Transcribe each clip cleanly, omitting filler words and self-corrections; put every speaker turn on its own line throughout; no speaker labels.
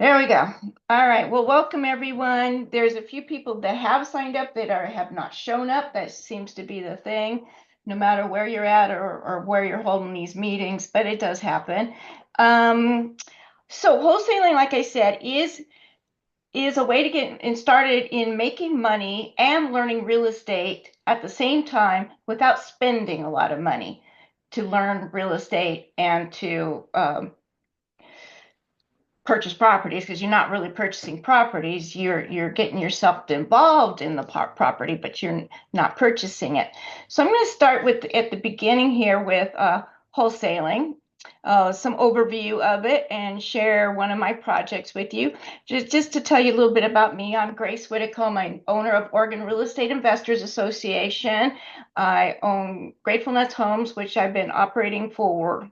There we go. All right. Well, welcome everyone. There's a few people that have signed up that have not shown up. That seems to be the thing, no matter where you're at or where you're holding these meetings, but it does happen. Um, so wholesaling, like I said, is a way to get started in making money and learning real estate at the same time without spending a lot of money to learn real estate and to purchase properties, because you're not really purchasing properties. You're getting yourself involved in the property, but you're not purchasing it. So I'm going to start with at the beginning here with wholesaling, some overview of it, and share one of my projects with you. Just to tell you a little bit about me, I'm Grace Widdicombe. I'm owner of Oregon Real Estate Investors Association. I own Gratefulness Homes, which I've been operating for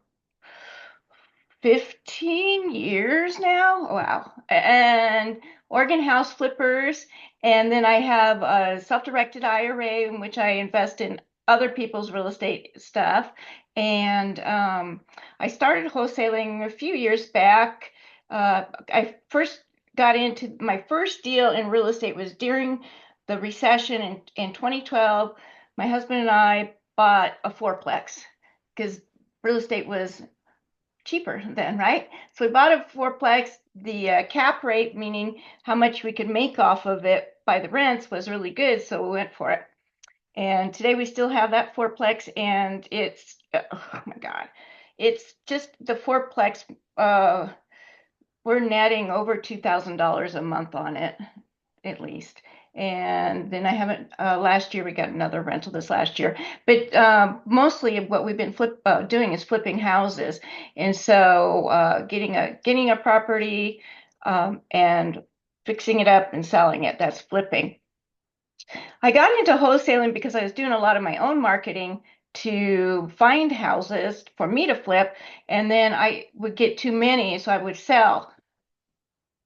15 years now. Wow. And Oregon House Flippers. And then I have a self-directed IRA in which I invest in other people's real estate stuff. And I started wholesaling a few years back. I first got into my first deal in real estate was during the recession in 2012. My husband and I bought a fourplex because real estate was cheaper then, right? So we bought a fourplex. The cap rate, meaning how much we could make off of it by the rents, was really good, so we went for it. And today we still have that fourplex, and it's oh my God, it's just the fourplex. We're netting over $2,000 a month on it, at least. And then I haven't, last year we got another rental this last year. But mostly what we've been doing is flipping houses. And so getting a property and fixing it up and selling it, that's flipping. I got into wholesaling because I was doing a lot of my own marketing to find houses for me to flip. And then I would get too many, so I would sell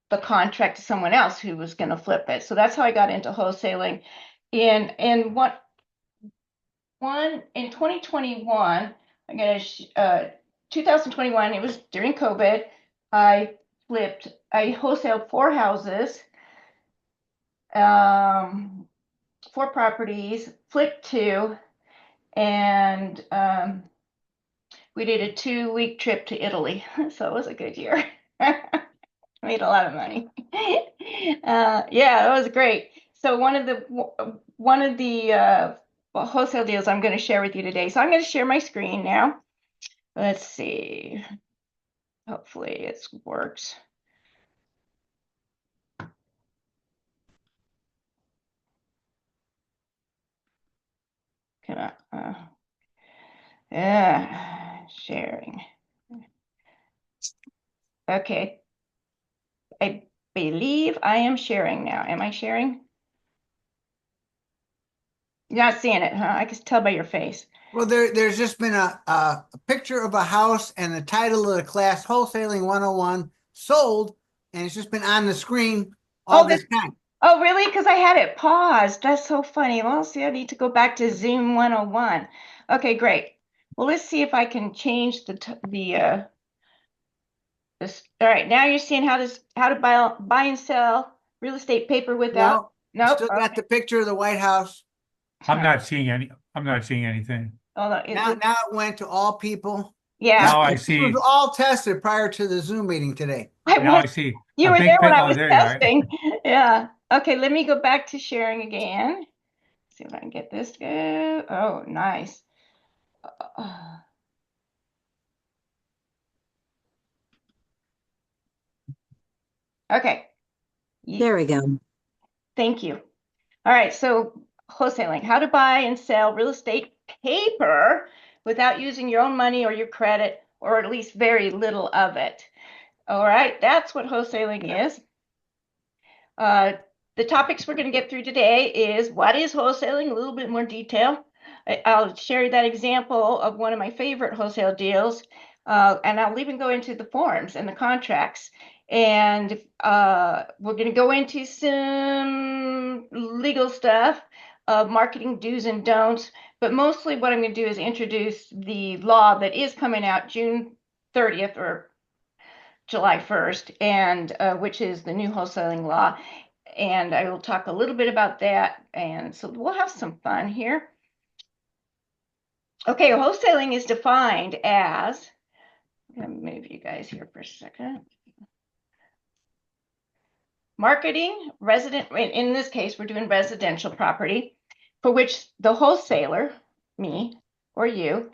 the contract to someone else who was going to flip it. So that's how I got into wholesaling. In what one in 2021, I got 2021. It was during COVID. I I wholesaled four houses, um, four properties, flipped two, and we did a 2 week trip to Italy. So it was a good year. Made a lot of money. Yeah, it was great. So one of the wholesale deals I'm going to share with you today. So I'm going to share my screen now. Let's see. Hopefully it works. Can I? Yeah, sharing. Okay. I believe I am sharing now. Am I sharing? You're not seeing it, huh? I can tell by your face.
Well, there's just been a picture of a house and the title of the class, Wholesaling 101, sold, and it's just been on the screen all
Oh, this
this time.
Oh, really? Because I had it paused. That's so funny. Well, see, I need to go back to Zoom 101. Okay, great. Well, let's see if I can change the this. All right, now you're seeing how to buy and sell real estate paper without.
No,
Nope.
still got
Okay.
the picture of the White House.
All right.
I'm not seeing anything.
Hold on.
Now it went to all people. This
Yeah,
Now I
this was
see,
all tested prior to the Zoom meeting today.
I
now
was.
I see
You
a
were there
big
when
pit.
I
Oh,
was
there you are.
testing. Yeah. Okay, let me go back to sharing again. See if I can get this to go. Oh, nice. Okay.
There we go.
Thank you. All right, so wholesaling, how to buy and sell real estate paper without using your own money or your credit, or at least very little of it. All right, that's what wholesaling is. Uh, the topics we're going to get through today is what is wholesaling, a little bit more detail. I'll share that example of one of my favorite wholesale deals, and I'll even go into the forms and the contracts. And we're going to go into some legal stuff of marketing do's and don'ts. But mostly what I'm going to do is introduce the law that is coming out June 30th or July 1st, and which is the new wholesaling law. And I will talk a little bit about that. And so we'll have some fun here. Okay, wholesaling is defined as, I'm going to move you guys here for a second. Marketing resident, in this case, we're doing residential property for which the wholesaler, me or you,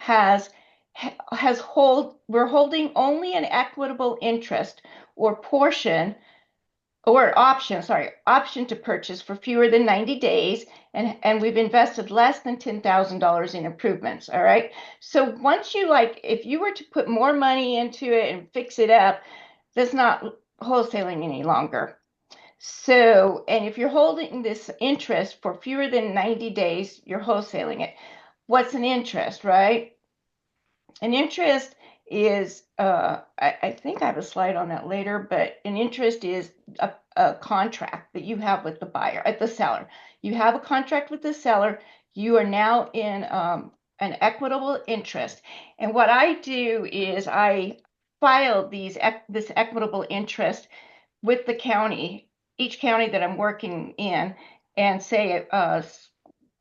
we're holding only an equitable interest or portion or option to purchase for fewer than 90 days, and we've invested less than $10,000 in improvements. All right. So once you if you were to put more money into it and fix it up, that's not wholesaling any longer. So, and if you're holding this interest for fewer than 90 days, you're wholesaling it. What's an interest, right? An interest is, I think I have a slide on that later, but an interest is a contract that you have with the buyer, the seller. You have a contract with the seller. You are now in an equitable interest. And what I do is I file this equitable interest with the county, each county that I'm working in, and say I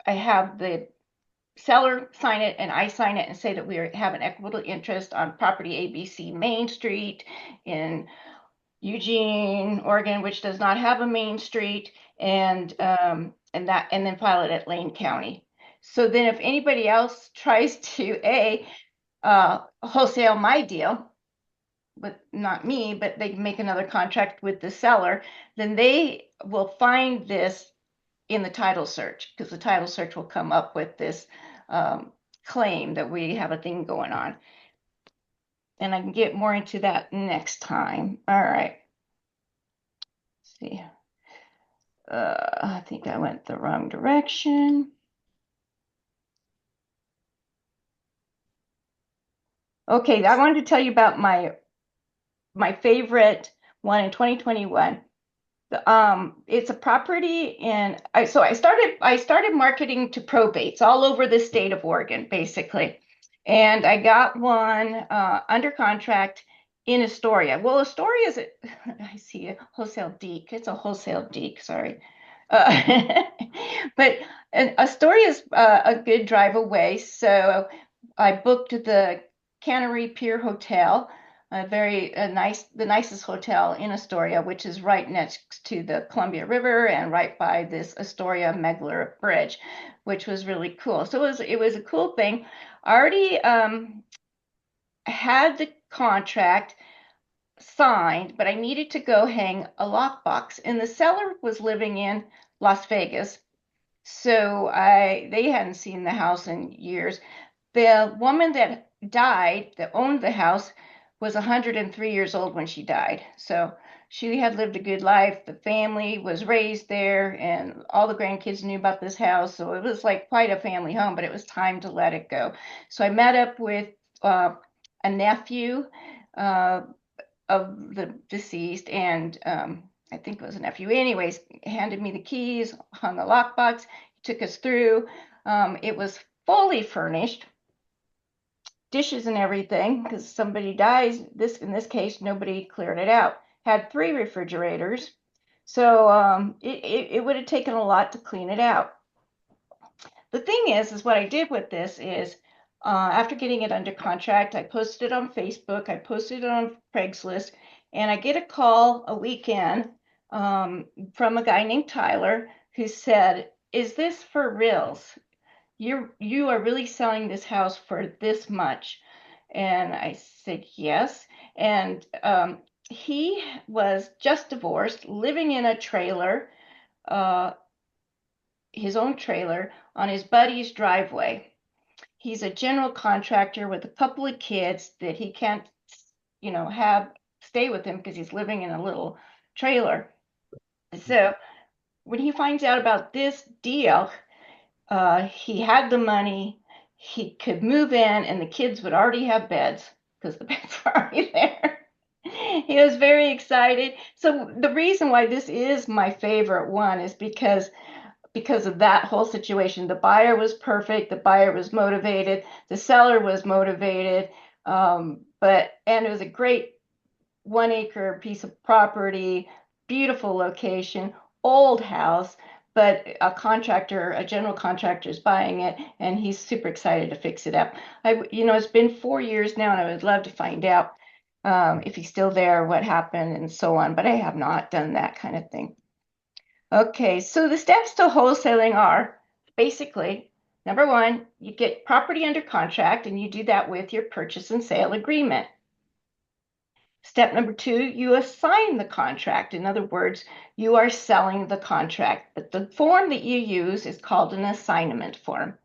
have the seller sign it and I sign it and say that we have an equitable interest on property ABC Main Street in Eugene, Oregon, which does not have a main street, and then file it at Lane County. So then if anybody else tries to wholesale my deal, but not me, but they make another contract with the seller, then they will find this in the title search, because the title search will come up with this claim that we have a thing going on. And I can get more into that next time. All right. Let's see. I think I went the wrong direction. Okay, I wanted to tell you about my favorite one in 2021. It's a property in, I started marketing to probates all over the state of Oregon, basically. And I got one under contract in Astoria. Well, Astoria is I see a wholesale deek. It's a wholesale deek, sorry. But Astoria is a good drive away. So I booked the Cannery Pier Hotel, the nicest hotel in Astoria, which is right next to the Columbia River and right by this Astoria Megler Bridge, which was really cool. So it was a cool thing. I already had the contract signed, but I needed to go hang a lockbox, and the seller was living in Las Vegas. So they hadn't seen the house in years. The woman that died, that owned the house, was 103 years old when she died. So she had lived a good life. The family was raised there, and all the grandkids knew about this house. So it was like quite a family home, but it was time to let it go. So I met up with a nephew of the deceased, and I think it was a nephew. Anyways, handed me the keys, hung a lockbox, took us through. It was fully furnished, dishes and everything, because somebody dies. In this case, nobody cleared it out. Had 3 refrigerators, so it would have taken a lot to clean it out. The thing is what I did with this is, after getting it under contract, I posted it on Facebook, I posted it on Craigslist, and I get a call a weekend from a guy named Tyler who said, "Is this for reals? You are really selling this house for this much?" And I said, "Yes." And he was just divorced, living in a trailer, his own trailer, on his buddy's driveway. He's a general contractor with a couple of kids that he can't, have stay with him because he's living in a little trailer. So when he finds out about this deal, he had the money, he could move in, and the kids would already have beds because the beds were already there. He was very excited. So the reason why this is my favorite one is because of that whole situation. The buyer was perfect. The buyer was motivated. The seller was motivated. And it was a great 1 acre piece of property, beautiful location, old house, but a general contractor is buying it and he's super excited to fix it up. It's been 4 years now and I would love to find out if he's still there, what happened and so on, but I have not done that kind of thing. Okay, so the steps to wholesaling are basically number one, you get property under contract and you do that with your purchase and sale agreement. Step number two, you assign the contract. In other words, you are selling the contract. But the form that you use is called an assignment form.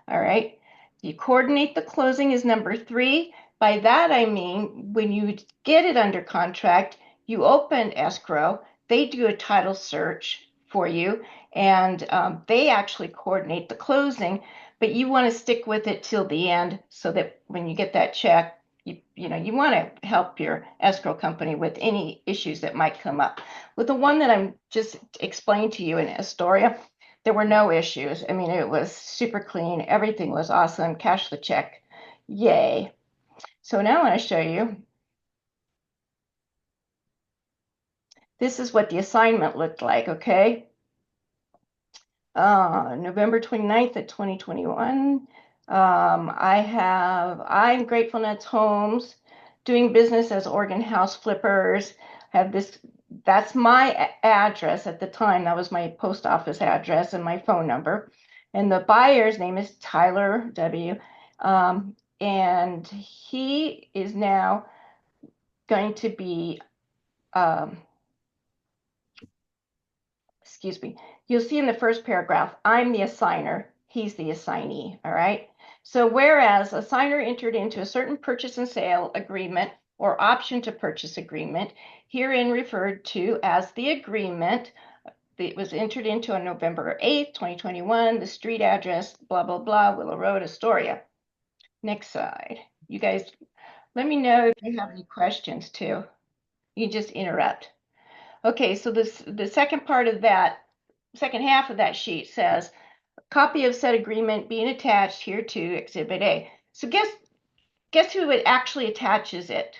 All right. You coordinate the closing is number three. By that, I mean, when you get it under contract, you open escrow, they do a title search for you, and they actually coordinate the closing, but you want to stick with it till the end so that when you get that check, you want to help your escrow company with any issues that might come up. With the one that I'm just explained to you in Astoria, there were no issues. I mean, it was super clean. Everything was awesome. Cash the check. Yay. So now I want to show you. This is what the assignment looked like, okay? November 29th of 2021. I'm Gratefulness Homes, doing business as Oregon House Flippers. That's my address at the time. That was my post office address and my phone number. And the buyer's name is Tyler W. And he is now going to be, excuse me, you'll see in the first paragraph, I'm the assigner, he's the assignee, all right? So whereas a signer entered into a certain purchase and sale agreement or option to purchase agreement, herein referred to as the agreement, it was entered into on November 8th, 2021, the street address, blah, blah, blah, Willow Road, Astoria. Next slide. You guys, let me know if you have any questions too. You just interrupt. Okay, so the second part of that, second half of that sheet says, copy of said agreement being attached here to Exhibit A. So guess who it actually attaches it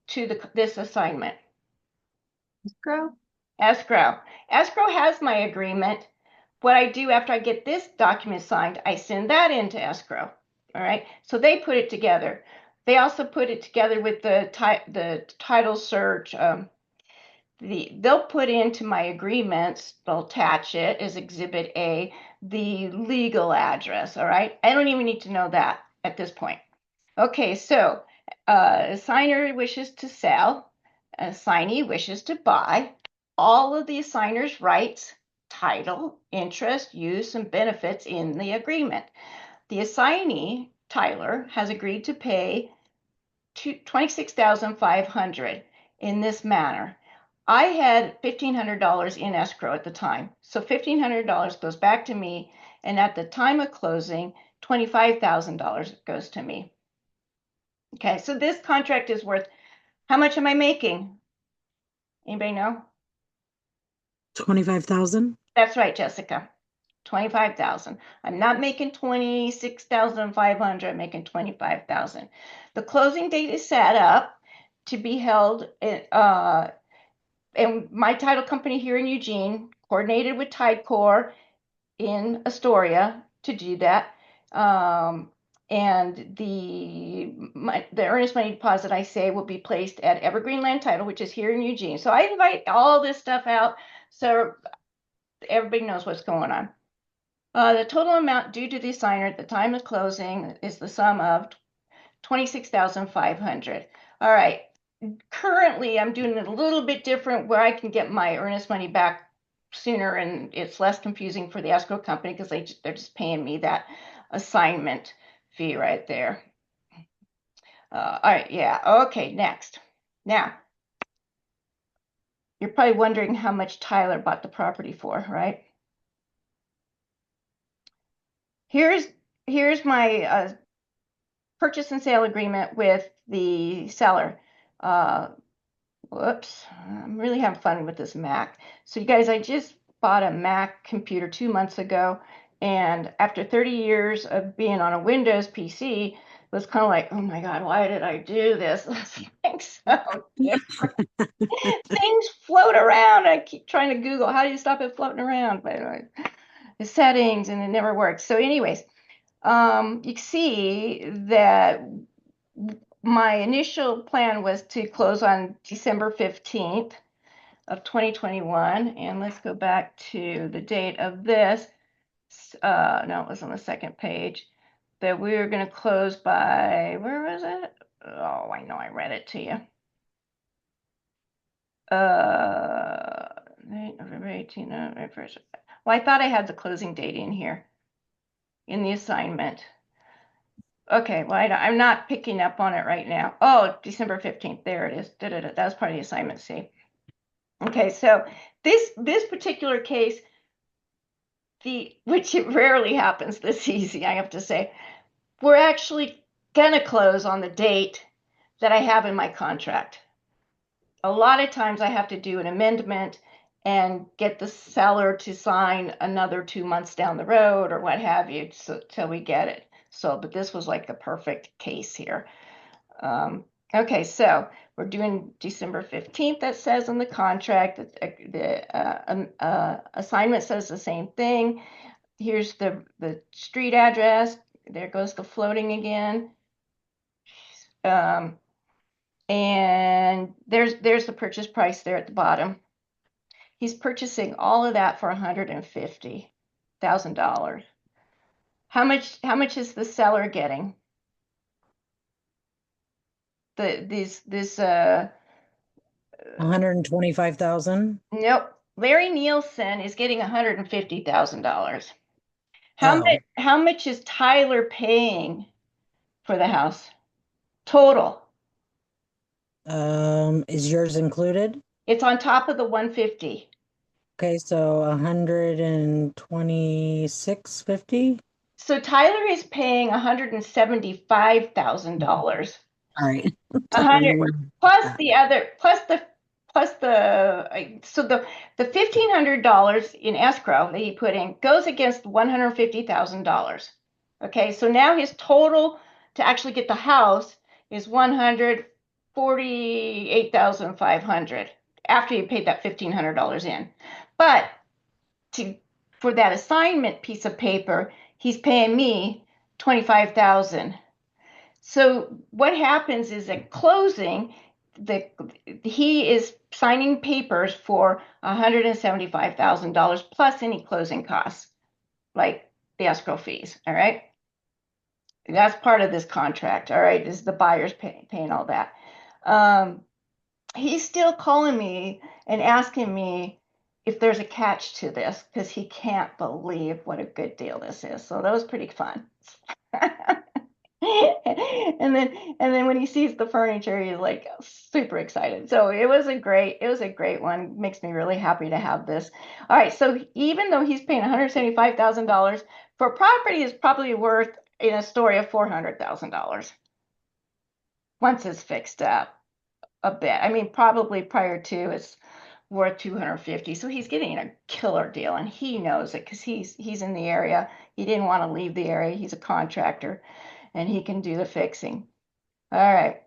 to this assignment?
Escrow?
Escrow. Escrow has my agreement. What I do after I get this document signed, I send that into escrow. All right, so they put it together. They also put it together with the title search. They'll put into my agreements, they'll attach it as Exhibit A, the legal address, all right? I don't even need to know that at this point. Okay, so assigner wishes to sell, assignee wishes to buy. All of the assigner's rights, title, interest, use, and benefits in the agreement. The assignee, Tyler, has agreed to pay $26,500 in this manner. I had $1,500 in escrow at the time. So $1,500 goes back to me. And at the time of closing, $25,000 goes to me. Okay, so this contract is worth, how much am I making? Anybody know?
25,000?
That's right, Jessica. 25,000. I'm not making 26,500. I'm making 25,000. The closing date is set up to be held and my title company here in Eugene coordinated with Tidecore in Astoria to do that. And the earnest money deposit, I say, will be placed at Evergreen Land Title, which is here in Eugene. So I invite all this stuff out so everybody knows what's going on. The total amount due to the assigner at the time of closing is the sum of $26,500. All right. Currently, I'm doing it a little bit different where I can get my earnest money back sooner and it's less confusing for the escrow company because they're just paying me that assignment fee right there. All right, yeah, okay, next. Now, you're probably wondering how much Tyler bought the property for, right? Here's my purchase and sale agreement with the seller. Whoops, I'm really having fun with this Mac. So you guys, I just bought a Mac computer 2 months ago, and after 30 years of being on a Windows PC, was kind of like, oh my God, why did I do this? This thing's so different. Things float around. I keep trying to Google how do you stop it floating around, but the settings, and it never works. So, anyways, you can see that my initial plan was to close on December 15th of 2021. And let's go back to the date of this. No, it was on the second page. That we were going to close by, where was it? Oh, I know I read it to you. November 18, first. Well, I thought I had the closing date in here in the assignment. Okay, well, I'm not picking up on it right now. Oh, December 15th. There it is. That was part of the assignment C. Okay, so this particular case, which it rarely happens this easy, I have to say, we're actually gonna close on the date that I have in my contract. A lot of times I have to do an amendment and get the seller to sign another 2 months down the road or what have you, so till we get it. So, but this was like the perfect case here. Okay, so we're doing December 15th, that says in the contract. The assignment says the same thing. Here's the street address. There goes the floating again. And there's the purchase price there at the bottom. He's purchasing all of that for $150,000. How much is the seller getting? This
125,000.
Nope. Larry Nielsen is getting $150,000.
Oh,
How much is Tyler paying for the house? Total.
is yours included?
It's on top of the 150.
Okay, so 126.50.
So Tyler is paying $175,000.
All right.
100 plus the other plus the so the $1,500 in escrow that he put in goes against $150,000. Okay, so now his total to actually get the house is $148,500 after you paid that $1,500 in. But for that assignment piece of paper, he's paying me $25,000. So what happens is at closing, he is signing papers for $175,000 plus any closing costs, like the escrow fees. All right. That's part of this contract. All right. Is the buyer's paying all that. He's still calling me and asking me if there's a catch to this because he can't believe what a good deal this is. So that was pretty fun. and then when he sees the furniture, he's like super excited. So it was a great one. Makes me really happy to have this. All right, so even though he's paying $175,000 for a property is probably worth in a story of $400,000 once it's fixed up a bit. I mean, probably prior to it's worth 250. So he's getting a killer deal, and he knows it because he's in the area. He didn't want to leave the area. He's a contractor, and he can do the fixing. All right.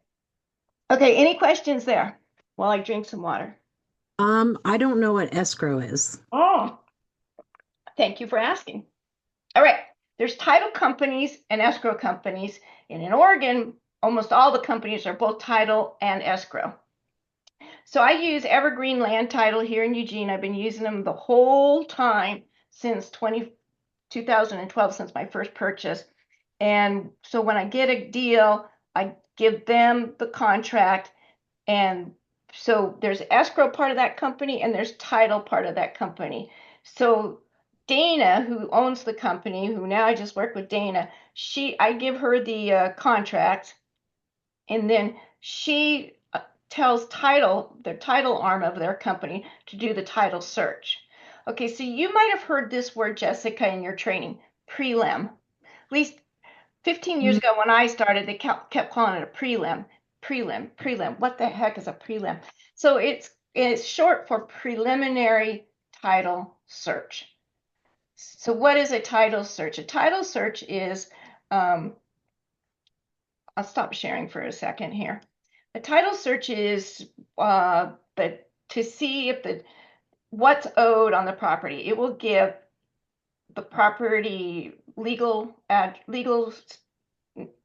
Okay, any questions there while I drink some water?
I don't know what escrow is.
Oh, thank you for asking. All right, there's title companies and escrow companies, and in Oregon, almost all the companies are both title and escrow. So I use Evergreen Land Title here in Eugene. I've been using them the whole time since 2012, since my first purchase. And so when I get a deal, I give them the contract. And so there's escrow part of that company and there's title part of that company. So Dana, who owns the company, who now I just work with Dana, I give her the contract, and then she tells the title arm of their company to do the title search. Okay, so you might have heard this word, Jessica, in your training, prelim. At least 15 years ago when I started, they kept calling it a prelim. Prelim. What the heck is a prelim? So it's short for preliminary title search. So what is a title search? A title search is I'll stop sharing for a second here. A title search is to see if what's owed on the property. It will give the property legal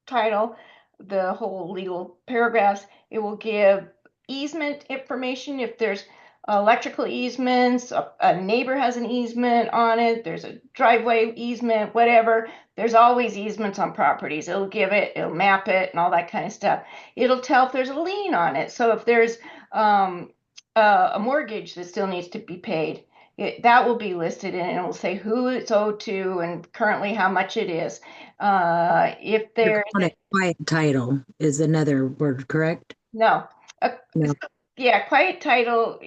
title, the whole legal paragraphs. It will give easement information if there's electrical easements, a neighbor has an easement on it, there's a driveway easement, whatever. There's always easements on properties. It'll give it, it'll map it, and all that kind of stuff. It'll tell if there's a lien on it. So if there's a mortgage that still needs to be paid, that will be listed and it will say who it's owed to and currently how much it is. If
You're
there's
calling it quiet title is another word, correct?
no,
No.
yeah, quiet title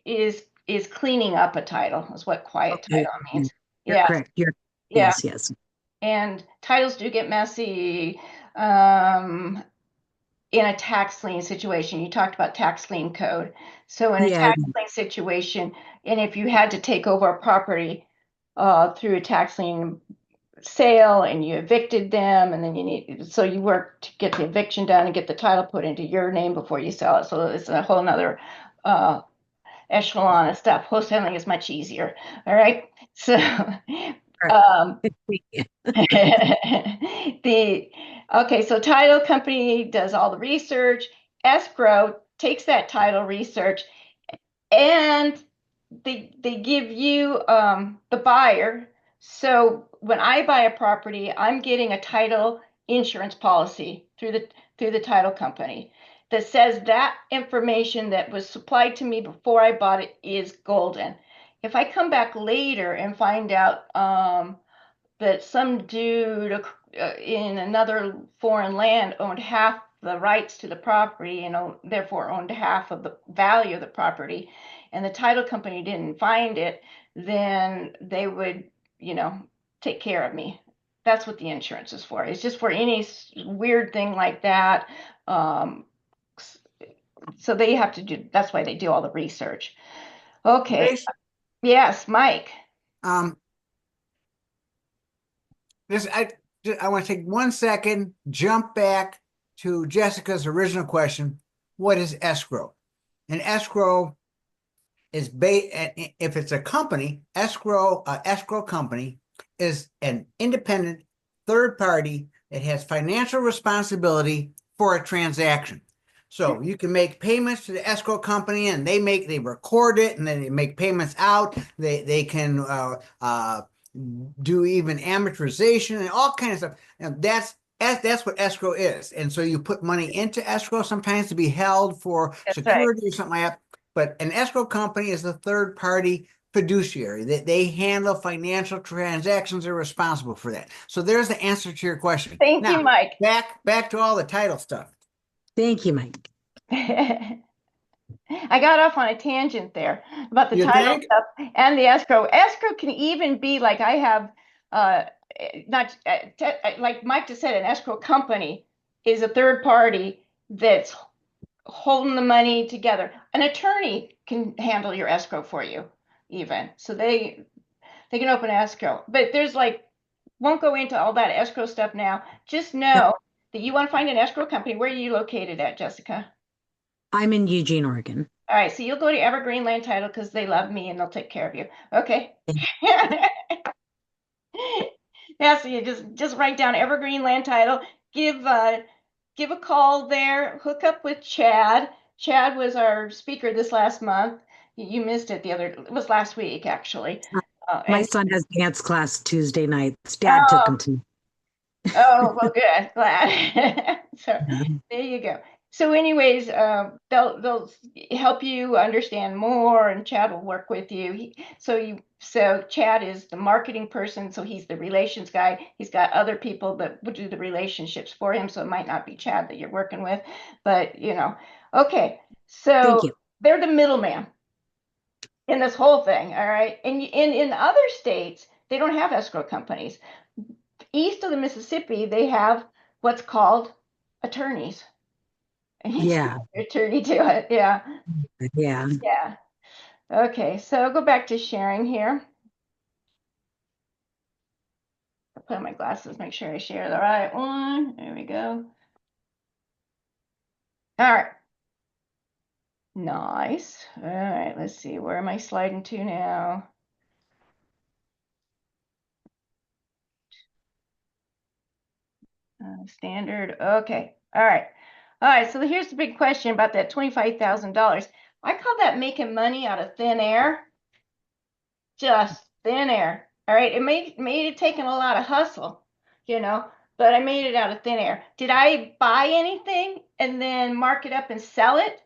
is cleaning up a title is what quiet
Okay.
title means.
You're
Yeah,
correct.
yeah,
Yes.
and titles do get messy. In a tax lien situation, you talked about tax lien code. So in a
Yeah.
tax lien situation, and if you had to take over a property through a tax lien sale and you evicted them, and then so you work to get the eviction done and get the title put into your name before you sell it. So it's a whole nother echelon of stuff. Wholesaling is much easier. All right. So um, so title company does all the research. Escrow takes that title research and they give you the buyer. So when I buy a property, I'm getting a title insurance policy through the title company that says that information that was supplied to me before I bought it is golden. If I come back later and find out that some dude in another foreign land owned half the rights to the property and therefore owned half of the value of the property, and the title company didn't find it, then they would, take care of me. That's what the insurance is for. It's just for any weird thing like that. Um, so they have to do, that's why they do all the research. Okay.
Grace,
Yes, Mike.
um, this I want to take 1 second, jump back to Jessica's original question. What is escrow? And escrow is if it's a company, escrow company is an independent third party that has financial responsibility for a transaction. So you can make payments to the escrow company and they record it and then they make payments out. They can do even amortization and all kinds of stuff. And that's what escrow is. And so you put money into escrow sometimes to be held for
That's
security or something like that. But an escrow company is a third party fiduciary that they handle financial transactions, are responsible for that. So there's the answer to your question.
Thank
Now,
you, Mike.
back to all the title stuff.
Thank you, Mike.
I got off on a tangent there about the
You
title
think?
stuff and the escrow. Escrow can even be like I have, not like Mike just said, an escrow company is a third party that's holding the money together. An attorney can handle your escrow for you, even. So they can open escrow, but there's won't go into all that escrow stuff now. Just know that you want to find an escrow company. Where are you located at, Jessica?
I'm in Eugene, Oregon.
All right, so you'll go to Evergreen Land Title because they love me and they'll take care of you. Okay. Yeah, so you just write down Evergreen Land Title. Give a call there. Hook up with Chad. Chad was our speaker this last month. You missed it it was last week actually.
My
And
son has dance class Tuesday nights. Dad took
oh,
him to me.
oh, well, good. Glad. So there you go. So, anyways, they'll help you understand more, and Chad will work with you. So Chad is the marketing person, so he's the relations guy. He's got other people that would do the relationships for him, so it might not be Chad that you're working with, but okay. So
Thank you.
they're the middleman in this whole thing, all right. And in other states, they don't have escrow companies. East of the Mississippi, they have what's called attorneys. And you
Yeah.
attorney to it. Yeah.
Yeah.
Yeah. Okay. So I'll go back to sharing here. I'll put on my glasses, make sure I share the right one. There we go. All right. Nice. All right, let's see. Where am I sliding to now? Standard. Okay. All right. All right. So here's the big question about that $25,000. I call that making money out of thin air. Just thin air. All right. It made it taking a lot of hustle, you know, but I made it out of thin air. Did I buy anything and then mark it up and sell it?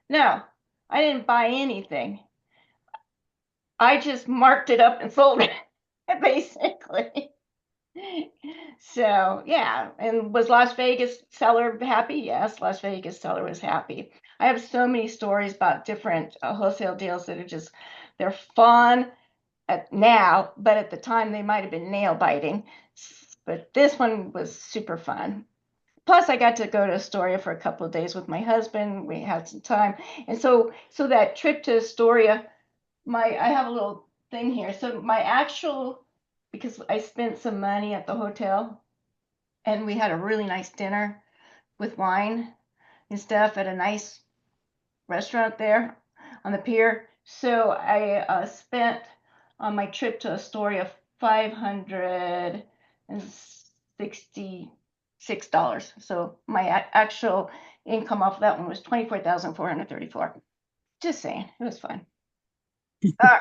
No, I didn't buy anything. I just marked it up and sold it, basically. So yeah, and was Las Vegas seller happy? Yes, Las Vegas seller was happy. I have so many stories about different wholesale deals that are just they're fun now, but at the time they might have been nail biting. But this one was super fun. Plus, I got to go to Astoria for a couple of days with my husband. We had some time, and so that trip to Astoria, I have a little thing here. So my actual because I spent some money at the hotel and we had a really nice dinner with wine and stuff at a nice restaurant there on the pier. So I spent on my trip to Astoria $566. So my actual income off of that one was 24,434. Just saying, it was fun. All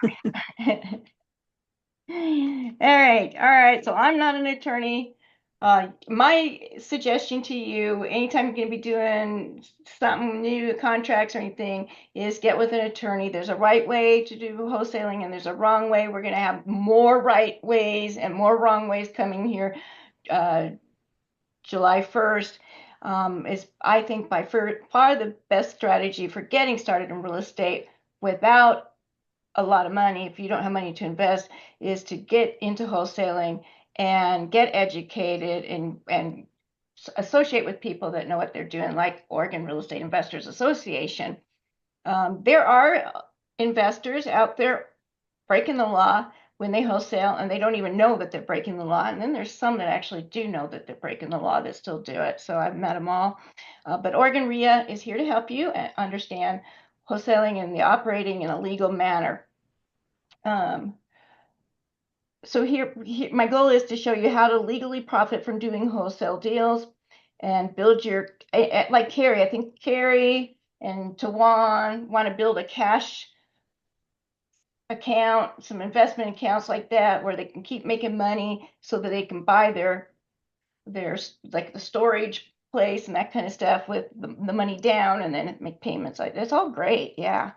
right. All right. So I'm not an attorney. My suggestion to you, anytime you're going to be doing something new, contracts or anything, is get with an attorney. There's a right way to do wholesaling and there's a wrong way. We're going to have more right ways and more wrong ways coming here July 1st. Is I think by far the best strategy for getting started in real estate without a lot of money, if you don't have money to invest, is to get into wholesaling and get educated and associate with people that know what they're doing, like Oregon Real Estate Investors Association. There are investors out there breaking the law when they wholesale and they don't even know that they're breaking the law. And then there's some that actually do know that they're breaking the law that still do it. So I've met them all. But Oregon RIA is here to help you understand wholesaling and the operating in a legal manner. So here, my goal is to show you how to legally profit from doing wholesale deals and build your, like Carrie, I think Carrie and Tawan want to build a cash account, some investment accounts like that, where they can keep making money so that they can buy their like the storage place and that kind of stuff with the money down and then make payments. Like it's all great. Yeah.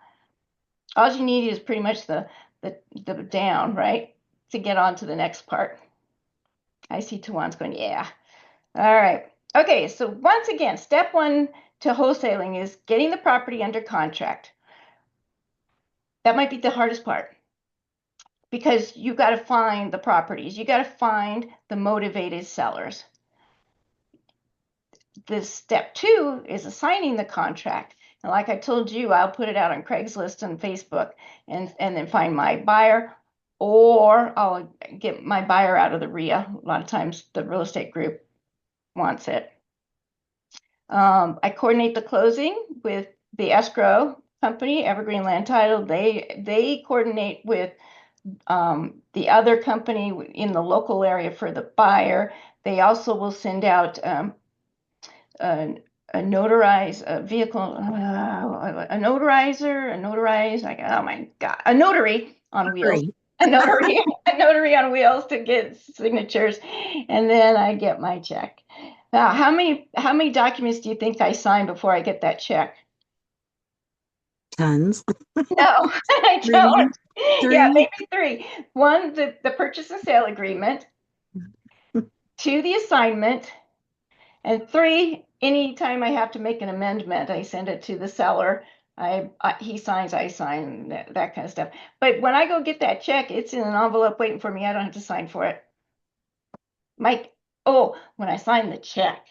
All you need is pretty much the down, right? To get on to the next part. I see Tawan's going, yeah. All right. Okay, so once again, step one to wholesaling is getting the property under contract. That might be the hardest part because you got to find the properties. You got to find the motivated sellers. This step two is assigning the contract. And like I told you, I'll put it out on Craigslist and Facebook and then find my buyer, or I'll get my buyer out of the RIA. A lot of times the real estate group wants it. I coordinate the closing with the escrow company, Evergreen Land Title. They coordinate with the other company in the local area for the buyer. They also will send out a notarized vehicle, a notarized, like, oh my God, a notary on wheels,
Great.
a notary on wheels to get signatures, and then I get my check. Now, how many documents do you think I sign before I get that check?
Tons.
No, I don't. Yeah,
Three.
maybe three. One, the purchase and sale agreement. Two, the assignment. And three, anytime I have to make an amendment, I send it to the seller. He signs, I sign, that kind of stuff. But when I go get that check, it's in an envelope waiting for me. I don't have to sign for it. Mike, oh, when I sign the check,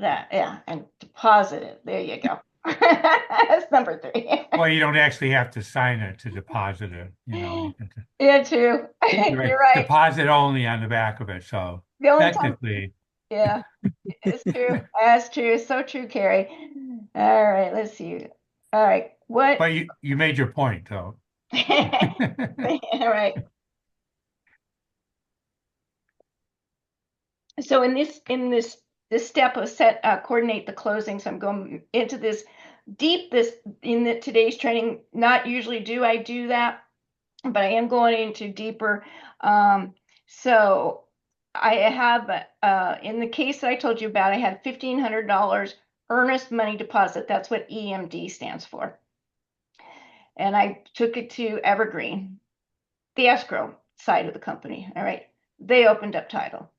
and deposit it. There you go. That's number three.
Well, you don't actually have to sign it to deposit it, you know. You can
Yeah, true. You're right.
deposit only on the back of it. So
The only time,
technically,
yeah, it's true. That's true. So true, Carrie. All right, let's see. All right, what?
But you made your point, though.
All right. So in this step of coordinate the closings, I'm going into this deep this in today's training. Not usually do I do that, but I am going into deeper. So I have in the case that I told you about, I had $1,500 earnest money deposit. That's what EMD stands for. And I took it to Evergreen, the escrow side of the company. All right. They opened up title.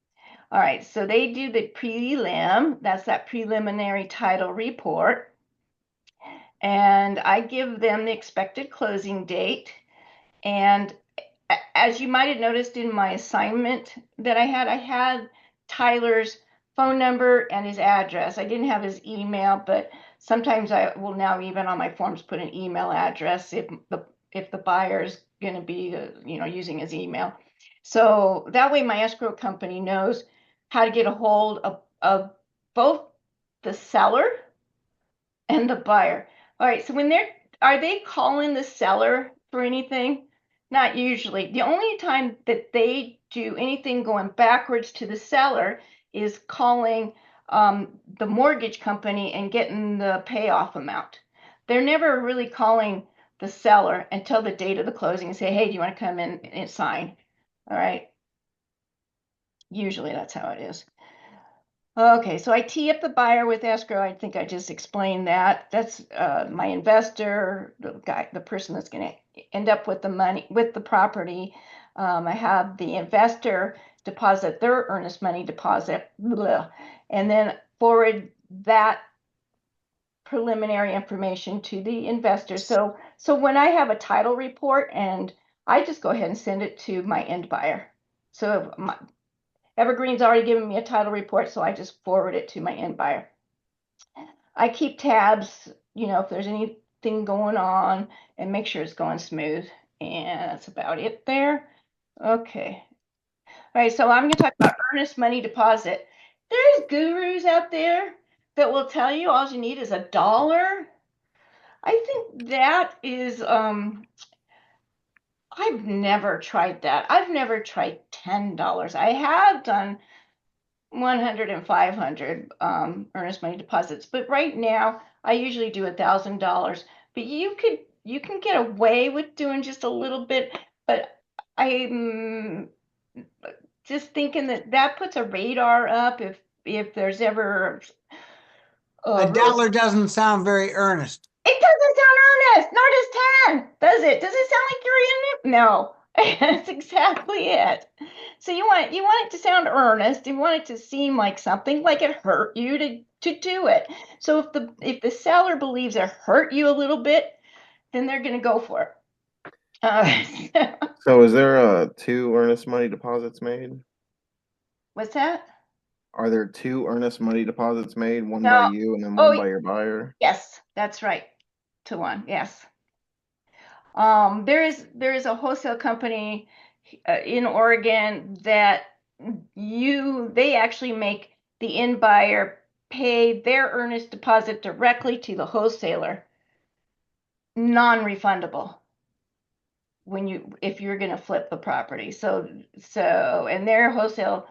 All right. So they do the prelim. That's that preliminary title report. And I give them the expected closing date. And as you might have noticed in my assignment that I had Tyler's phone number and his address. I didn't have his email, but sometimes I will now even on my forms put an email address if the buyer's going to be using his email. So that way my escrow company knows how to get a hold of both the seller and the buyer. All right, so are they calling the seller for anything? Not usually. The only time that they do anything going backwards to the seller is calling the mortgage company and getting the payoff amount. They're never really calling the seller until the date of the closing and say, hey, do you want to come in and sign? All right. Usually that's how it is. Okay, so I tee up the buyer with escrow. I think I just explained that. That's my investor, the person that's going to end up with the money, with the property. I have the investor deposit their earnest money deposit, and then forward that preliminary information to the investor. So when I have a title report, and I just go ahead and send it to my end buyer. So Evergreen's already given me a title report, so I just forward it to my end buyer. I keep tabs, if there's anything going on and make sure it's going smooth. And that's about it there. Okay. All right, so I'm going to talk about earnest money deposit. There's gurus out there that will tell you all you need is $1. I think that is I've never tried that. I've never tried $10. I have done 100 and 500 earnest money deposits, but right now I usually do $1,000. But you can get away with doing just a little bit, but I'm just thinking that puts a radar up if there's ever
A
real.
dollar doesn't sound very earnest.
It doesn't sound earnest, nor does 10, does it? Does it sound like you're in it? No. That's exactly it. So you want it to sound earnest. You want it to seem like something like it hurt you to do it. So if the seller believes it hurt you a little bit, then they're going to go for it.
So is there two earnest money deposits made?
What's that?
Are there two earnest money deposits made, one by
No.
you and then one
Oh,
by your buyer?
yes, that's right. To one, yes. There is a wholesale company in Oregon that they actually make the end buyer pay their earnest deposit directly to the wholesaler, non-refundable if you're going to flip the property. So and their wholesale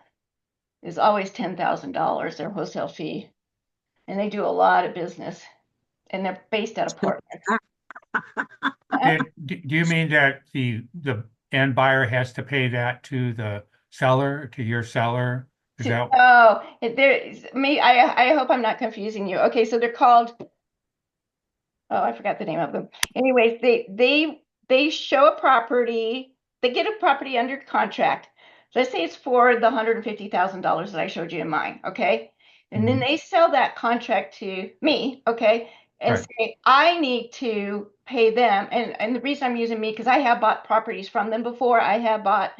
is always $10,000, their wholesale fee, and they do a lot of business, and they're based out of Portland.
Do you mean that the end buyer has to pay that to the seller, to your seller? Is that
Oh, I hope I'm not confusing you. Okay, so they're called, oh, I forgot the name of them. Anyways, they show a property, they get a property under contract. Let's say it's for the $150,000 that I showed you in mine, okay? And then they sell that contract to me, okay? And
right?
say, I need to pay them. And the reason I'm using me, because I have bought properties from them before. I have bought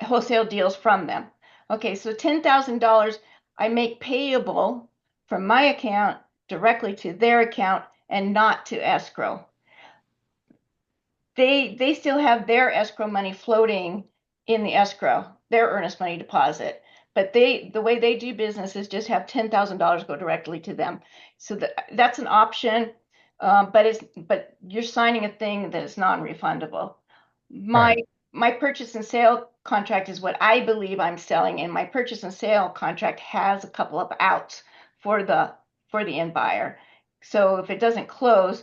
wholesale deals from them. Okay, so $10,000 I make payable from my account directly to their account and not to escrow. They still have their escrow money floating in the escrow, their earnest money deposit, but the way they do business is just have $10,000 go directly to them. So that's an option, but you're signing a thing that is non-refundable. My
Right.
my purchase and sale contract is what I believe I'm selling, and my purchase and sale contract has a couple of outs for the end buyer. So if it doesn't close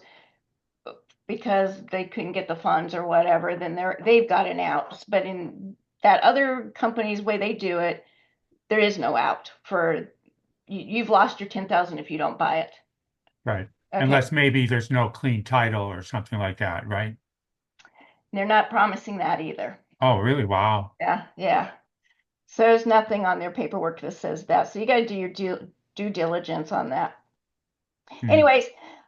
because they couldn't get the funds or whatever, then they've got an out. But in that other company's way they do it, there is no out for you've lost your 10,000 if you don't buy it.
Right.
Okay.
Unless maybe there's no clean title or something like that, right?
They're not promising that either.
Oh, really? Wow.
Yeah, yeah. So there's nothing on their paperwork that says that. So you got to do your due diligence on that.
Hmm.
Anyways,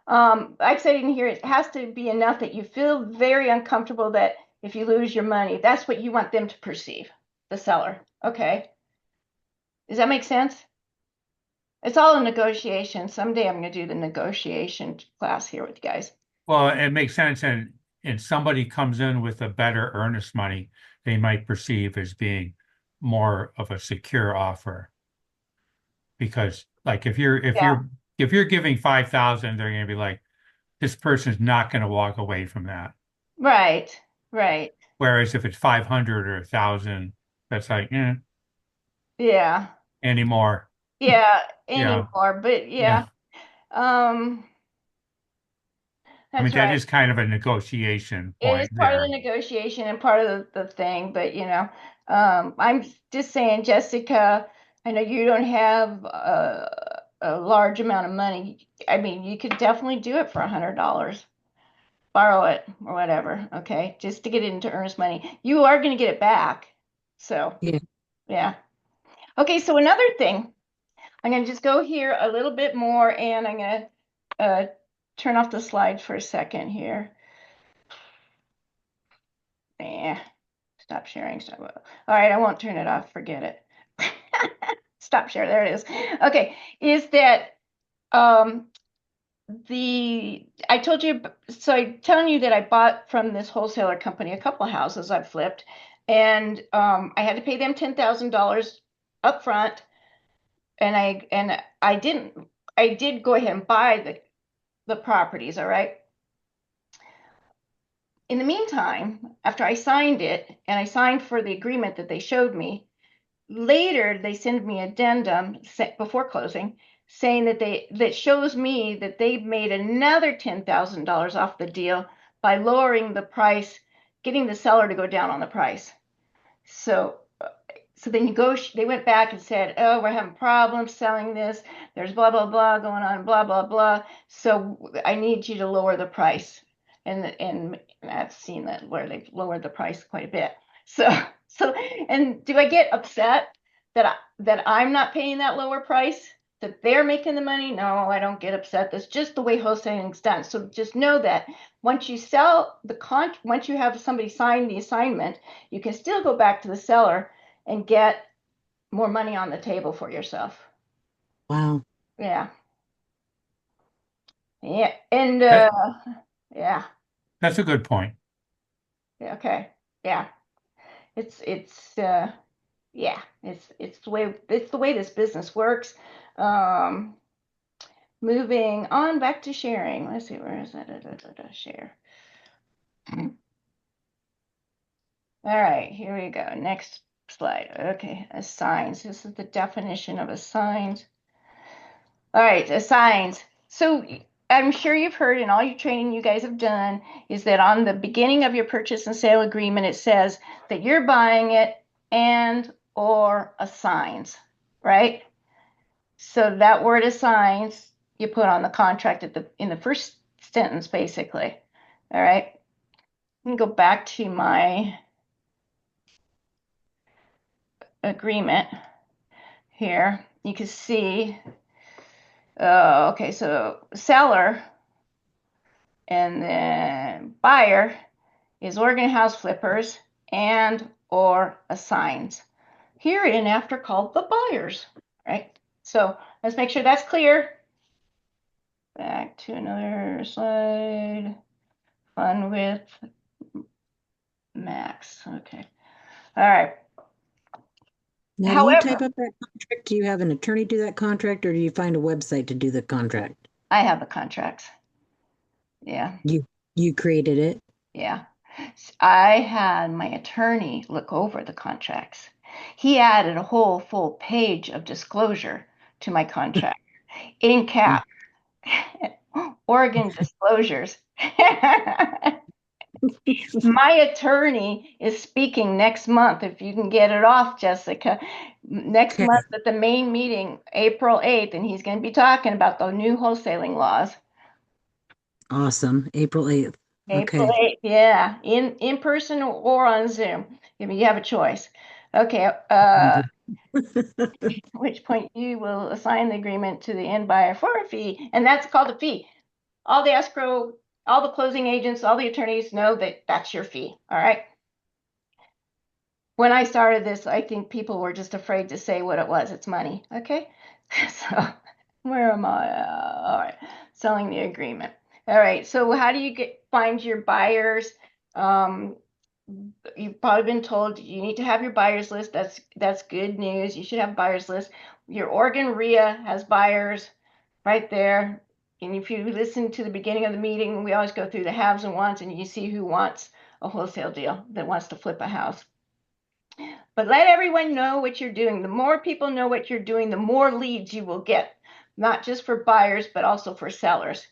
like I said in here, it has to be enough that you feel very uncomfortable that if you lose your money, that's what you want them to perceive, the seller. Okay. Does that make sense? It's all a negotiation. Someday I'm going to do the negotiation class here with you guys.
Well, it makes sense, and somebody comes in with a better earnest money, they might perceive as being more of a secure offer. Because like
Yeah.
if you're giving 5,000, they're gonna be like, this person's not gonna walk away from that.
Right. Right.
Whereas if it's 500 or 1,000, that's like,
Yeah.
anymore.
Yeah.
Yeah,
Anymore. But
yeah.
yeah. Um,
I mean,
that's
that
right.
is kind of a negotiation
It is
point
part of the
there.
negotiation and part of the thing, but I'm just saying, Jessica, I know you don't have a large amount of money. I mean, you could definitely do it for $100, borrow it or whatever, okay, just to get it into earnest money. You are going to get it back. So,
Yeah.
yeah. Okay, so another thing, I'm going to just go here a little bit more and I'm going to turn off the slide for a second here. Yeah. Stop sharing. Stop. All right, I won't turn it off. Forget it. Stop share. There it is. Okay, is that um I told you, so I'm telling you that I bought from this wholesaler company a couple of houses I've flipped, and I had to pay them $10,000 up front, and I did go ahead and buy the properties, all right. In the meantime, after I signed it and I signed for the agreement that they showed me, later they send me addendum before closing saying that shows me that they've made another $10,000 off the deal by lowering the price, getting the seller to go down on the price. So they went back and said, oh, we're having problems selling this. There's blah, blah, blah going on, blah, blah, blah. So I need you to lower the price. And I've seen that where they've lowered the price quite a bit. So, and do I get upset that I'm not paying that lower price? That they're making the money? No, I don't get upset. That's just the way wholesaling's done. So just know that once you sell once you have somebody sign the assignment, you can still go back to the seller and get more money on the table for yourself.
Wow.
Yeah. Yeah. And
That
yeah.
that's a good point.
Okay. Yeah. It's yeah, it's the way this business works. Um Moving on back to sharing. Let's see, where is that? Share. All right, here we go. Next slide. Okay, assigns. This is the definition of assigns. All right, assigns. So I'm sure you've heard in all your training you guys have done is that on the beginning of your purchase and sale agreement, it says that you're buying it and or assigns, right? So that word assigns you put on the contract in the first sentence, basically. All right. Let me go back to my agreement here. You can see, okay, so seller and then buyer is Oregon House Flippers and or assigns. Hereinafter called the buyers, right? So let's make sure that's clear. Back to another slide. Fun with Max. Okay. All right.
Now, do you type
However,
up that contract? Do you have an attorney do that contract, or do you find a website to do the contract?
I have the contracts. Yeah,
You created it.
yeah. I had my attorney look over the contracts. He added a whole full page of disclosure to my contract in
Mm.
cap. Oregon disclosures. My attorney is speaking next month. If you can get it off, Jessica, next
Okay,
month at the main meeting, April 8th, and he's going to be talking about the new wholesaling laws.
awesome. April 8th.
April
Okay.
8th, yeah, in person or on Zoom. You have a choice. Okay, at which point you will assign the agreement to the end buyer for a fee, and that's called a fee. All the escrow, all the closing agents, all the attorneys know that that's your fee. All right. When I started this, I think people were just afraid to say what it was. It's money. Okay. So where am I? All right. Selling the agreement. All right. So how do you find your buyers? Um, you've probably been told you need to have your buyers list. That's good news. You should have a buyers list. Your Oregon RIA has buyers right there. And if you listen to the beginning of the meeting, we always go through the haves and wants, and you see who wants a wholesale deal that wants to flip a house. But let everyone know what you're doing. The more people know what you're doing, the more leads you will get, not just for buyers, but also for sellers.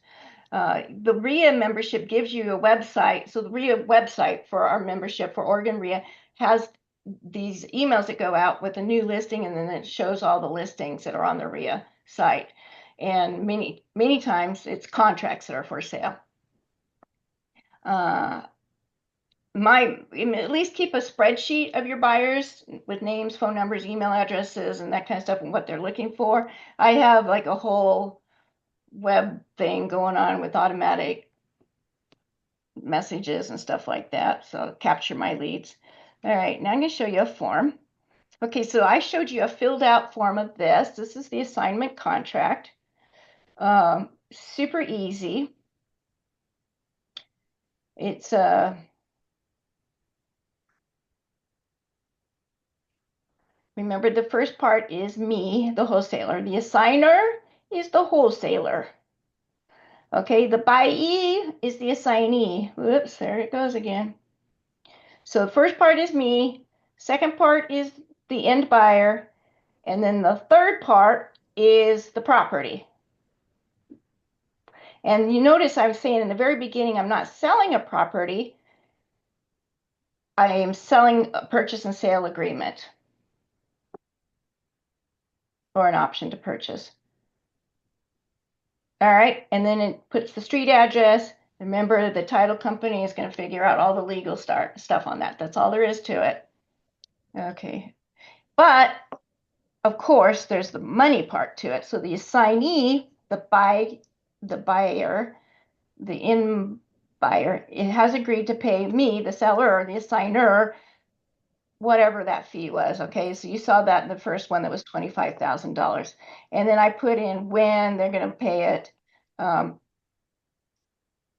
The RIA membership gives you a website. So the RIA website for our membership for Oregon RIA has these emails that go out with a new listing, and then it shows all the listings that are on the RIA site. And many times it's contracts that are for sale. Uh, at least keep a spreadsheet of your buyers with names, phone numbers, email addresses, and that kind of stuff, and what they're looking for. I have like a whole web thing going on with automatic messages and stuff like that. So capture my leads. All right, now I'm going to show you a form. Okay, so I showed you a filled out form of this. This is the assignment contract. Super easy. It's remember, the first part is me, the wholesaler. The assigner is the wholesaler. Okay, the buyee is the assignee. Whoops, there it goes again. So the first part is me, second part is the end buyer, and then the third part is the property. And you notice I was saying in the very beginning, I'm not selling a property. I am selling a purchase and sale agreement or an option to purchase. All right, and then it puts the street address. Remember, the title company is going to figure out all the legal stuff on that. That's all there is to it. Okay, but of course, there's the money part to it. So the assignee, the buyer, the in buyer, it has agreed to pay me, the seller, the assigner, whatever that fee was. Okay, so you saw that in the first one that was $25,000, and then I put in when they're going to pay it.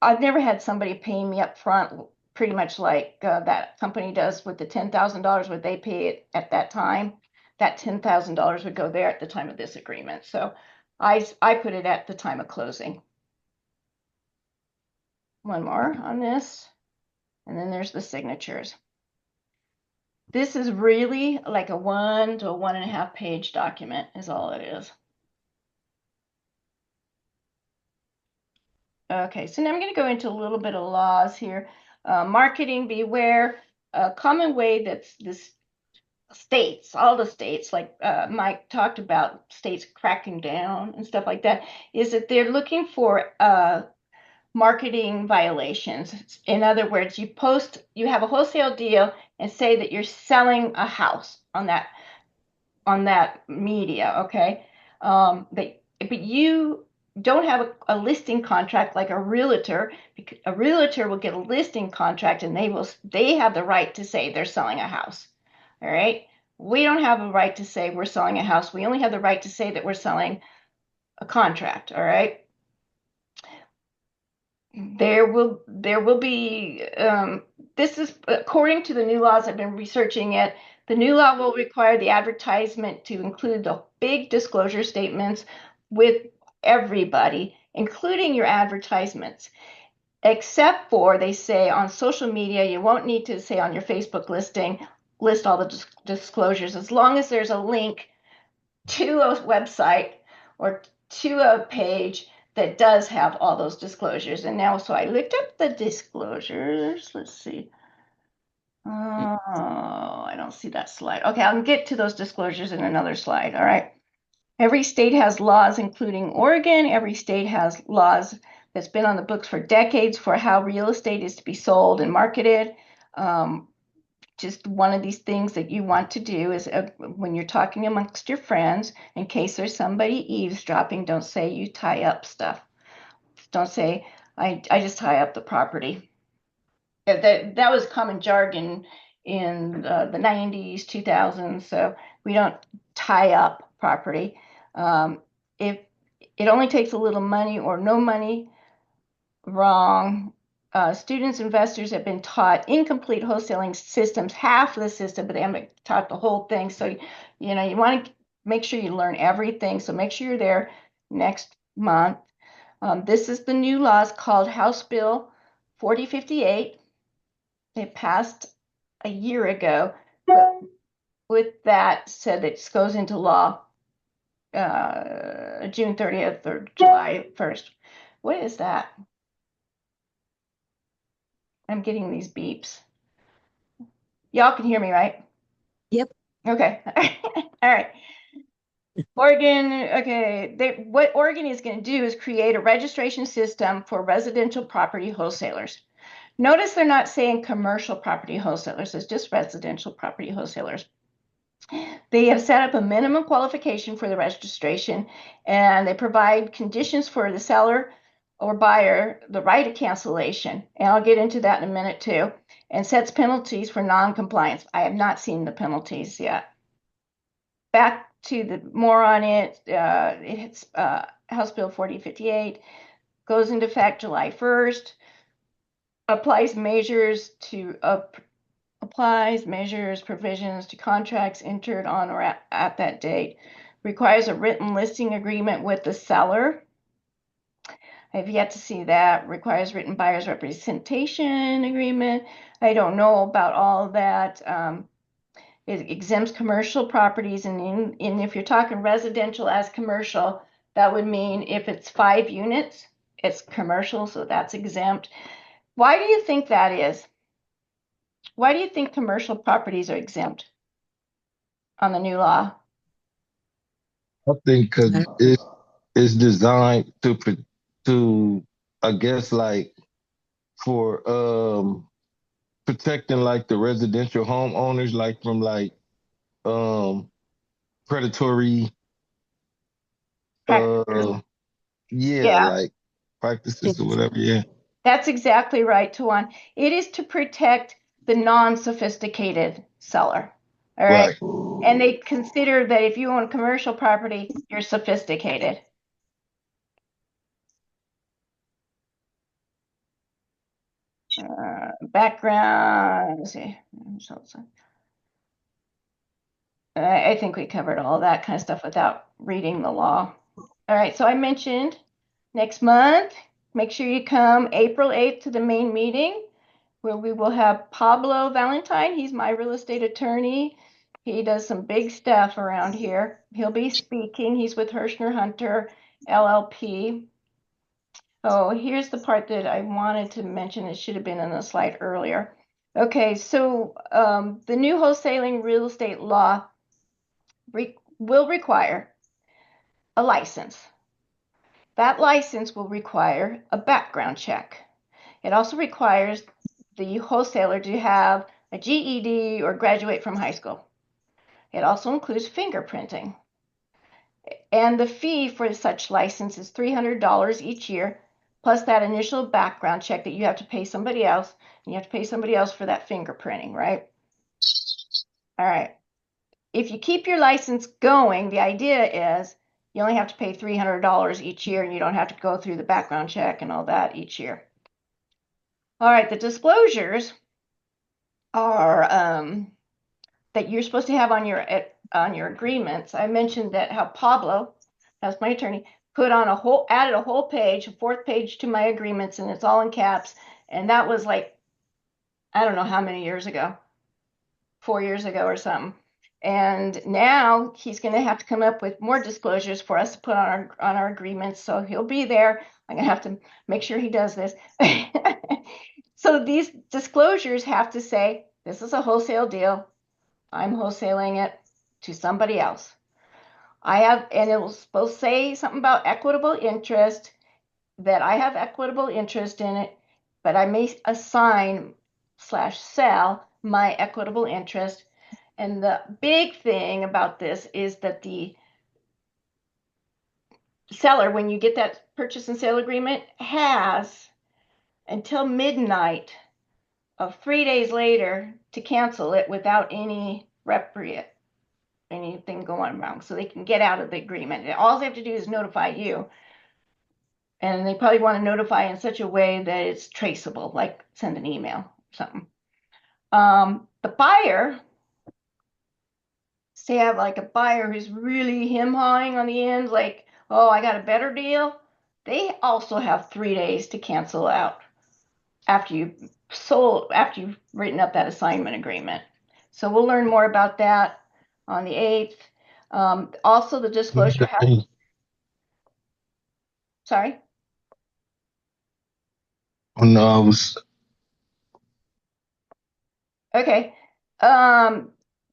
I've never had somebody paying me up front, pretty much like that company does with the $10,000. Would they pay it at that time? That $10,000 would go there at the time of this agreement. So I put it at the time of closing. One more on this, and then there's the signatures. This is really like a 1 to 1.5 page document is all it is. Okay, so now I'm going to go into a little bit of laws here. Marketing, beware. A common way that's this states, all the states, like Mike talked about states cracking down and stuff like that, is that they're looking for marketing violations. In other words, you have a wholesale deal and say that you're selling a house on that media, okay? But you don't have a listing contract like a realtor. Because a realtor will get a listing contract, and they have the right to say they're selling a house. All right. We don't have a right to say we're selling a house. We only have the right to say that we're selling a contract. All right. There will be this is according to the new laws. I've been researching it. The new law will require the advertisement to include the big disclosure statements with everybody, including your advertisements. Except for, they say, on social media, you won't need to say on your Facebook listing, list all the disclosures, as long as there's a link to a website or to a page that does have all those disclosures. And now, so I looked up the disclosures. Let's see. Oh, I don't see that slide. Okay, I'll get to those disclosures in another slide. All right. Every state has laws, including Oregon. Every state has laws that's been on the books for decades for how real estate is to be sold and marketed. Just one of these things that you want to do is when you're talking amongst your friends, in case there's somebody eavesdropping, don't say you tie up stuff. Don't say, I just tie up the property. That was common jargon in the 90s, 2000s. So we don't tie up property. If it only takes a little money or no money, wrong. Students, investors have been taught incomplete wholesaling systems, half of the system, but they haven't taught the whole thing. So, you want to make sure you learn everything. So make sure you're there next month. This is the new laws called House Bill 4058. It passed a year ago, but with that said, it goes into law June 30th or July 1st. What is that? I'm getting these beeps. Y'all can hear me, right?
Yep.
Okay. All right. Oregon, okay. What Oregon is going to do is create a registration system for residential property wholesalers. Notice they're not saying commercial property wholesalers, it's just residential property wholesalers. They have set up a minimum qualification for the registration, and they provide conditions for the seller or buyer the right of cancellation. And I'll get into that in a minute too. And sets penalties for non-compliance. I have not seen the penalties yet. Back to the more on it. It's House Bill 4058 goes into effect July 1st. Applies measures, provisions to contracts entered on or at that date. Requires a written listing agreement with the seller. I have yet to see that. Requires written buyer's representation agreement. I don't know about all of that. It exempts commercial properties, and if you're talking residential as commercial, that would mean if it's 5 units, it's commercial, so that's exempt. Why do you think that is? Why do you think commercial properties are exempt on the new law?
I think because it's designed to I guess like for protecting like the residential homeowners like from like um predatory
Practices.
yeah
Yeah,
like practices or whatever, yeah.
that's exactly right, Tuan. It is to protect the non-sophisticated seller. All right.
Right.
And they consider that if you own commercial property, you're sophisticated. Background, let's see. I think we covered all that kind of stuff without reading the law. All right, so I mentioned next month, make sure you come April 8th to the main meeting where we will have Pablo Valentine. He's my real estate attorney. He does some big stuff around here. He'll be speaking. He's with Hirschner Hunter LLP. Oh, here's the part that I wanted to mention. It should have been in the slide earlier. Okay, so the new wholesaling real estate law will require a license. That license will require a background check. It also requires the wholesaler to have a GED or graduate from high school. It also includes fingerprinting. And the fee for such license is $300 each year, plus that initial background check that you have to pay somebody else. And you have to pay somebody else for that fingerprinting, right? All right. If you keep your license going, the idea is you only have to pay $300 each year and you don't have to go through the background check and all that each year. All right, the disclosures are that you're supposed to have on your agreements. I mentioned that how Pablo, that's my attorney, added a whole page, a fourth page to my agreements, and it's all in caps. And that was like, I don't know how many years ago, 4 years ago or something. And now he's going to have to come up with more disclosures for us to put on our agreements. So he'll be there. I'm going to have to make sure he does this. So these disclosures have to say, this is a wholesale deal. I'm wholesaling it to somebody else. And it will supposed to say something about equitable interest, that I have equitable interest in it, but I may assign slash sell my equitable interest. And the big thing about this is that the seller, when you get that purchase and sale agreement, has until midnight of 3 days later to cancel it without anything going wrong, so they can get out of the agreement. All they have to do is notify you, and they probably want to notify in such a way that it's traceable, like send an email or something. The buyer, say I have like a buyer who's really him-hawing on the end, like, oh, I got a better deal. They also have 3 days to cancel out after you've written up that assignment agreement. So we'll learn more about that on the 8th. Also, the disclosure sorry.
No, I was
Okay.